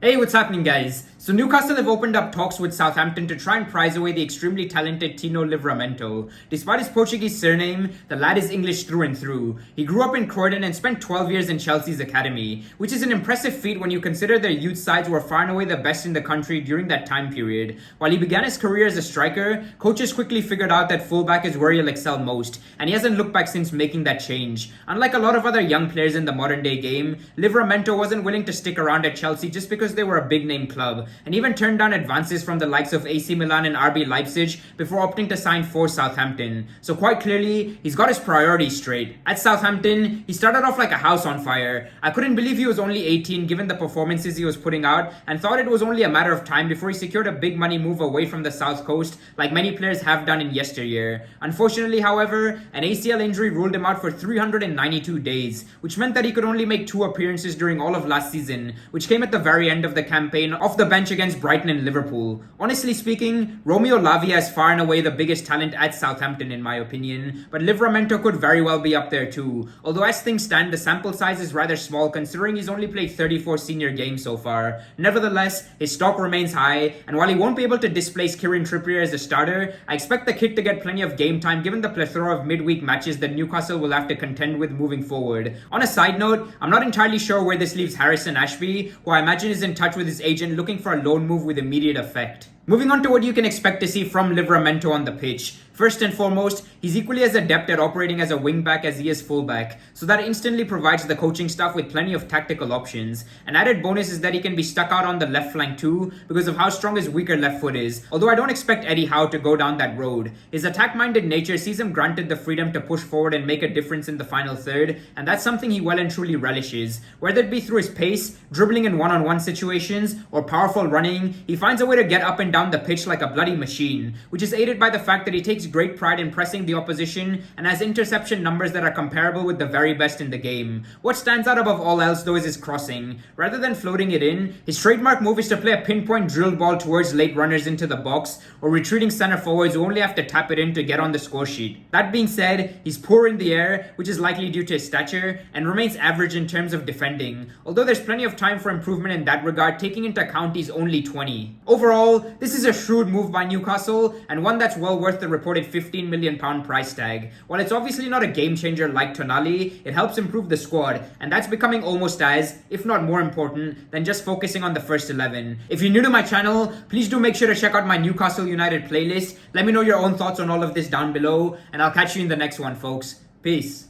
Hey, what's happening, guys? So Newcastle have opened up talks with Southampton to try and prize away the extremely talented Tino Livramento. Despite his Portuguese surname, the lad is English through and through. He grew up in Croydon and spent 12 years in Chelsea's academy, which is an impressive feat when you consider their youth sides were far and away the best in the country during that time period. While he began his career as a striker, coaches quickly figured out that fullback is where he'll excel most, and he hasn't looked back since making that change. Unlike a lot of other young players in the modern day game, Livramento wasn't willing to stick around at Chelsea just because they were a big name club, and even turned down advances from the likes of AC Milan and RB Leipzig before opting to sign for Southampton. So quite clearly, he's got his priorities straight. At Southampton, he started off like a house on fire. I couldn't believe he was only 18 given the performances he was putting out, and thought it was only a matter of time before he secured a big money move away from the South Coast like many players have done in yesteryear. Unfortunately, however, an ACL injury ruled him out for 392 days, which meant that he could only make 2 appearances during all of last season, which came at the very end of the campaign off the bench against Brighton and Liverpool. Honestly speaking, Romeo Lavia is far and away the biggest talent at Southampton in my opinion, but Livramento could very well be up there too. Although as things stand, the sample size is rather small considering he's only played 34 senior games so far. Nevertheless, his stock remains high, and while he won't be able to displace Kieran Trippier as a starter, I expect the kid to get plenty of game time given the plethora of midweek matches that Newcastle will have to contend with moving forward. On a side note, I'm not entirely sure where this leaves Harrison Ashby, who I imagine is in touch with his agent looking for a loan move with immediate effect. Moving on to what you can expect to see from Livramento on the pitch. First and foremost, he's equally as adept at operating as a wing-back as he is full-back, so that instantly provides the coaching staff with plenty of tactical options. An added bonus is that he can be stuck out on the left flank too, because of how strong his weaker left foot is, although I don't expect Eddie Howe to go down that road. His attack-minded nature sees him granted the freedom to push forward and make a difference in the final third, and that's something he well and truly relishes. Whether it be through his pace, dribbling in one-on-one situations, or powerful running, he finds a way to get up and down the pitch like a bloody machine, which is aided by the fact that he takes great pride in pressing the opposition and has interception numbers that are comparable with the very best in the game. What stands out above all else though is his crossing. Rather than floating it in, his trademark move is to play a pinpoint drilled ball towards late runners into the box or retreating center forwards who only have to tap it in to get on the score sheet. That being said, he's poor in the air, which is likely due to his stature, and remains average in terms of defending, although there's plenty of time for improvement in that regard taking into account he's only 20. Overall, this is a shrewd move by Newcastle, and one that's well worth the reported £15 million price tag. While it's obviously not a game changer like Tonali, it helps improve the squad, and that's becoming almost as, if not more important, than just focusing on the first 11. If you're new to my channel, please do make sure to check out my Newcastle United playlist. Let me know your own thoughts on all of this down below, and I'll catch you in the next one, folks. Peace.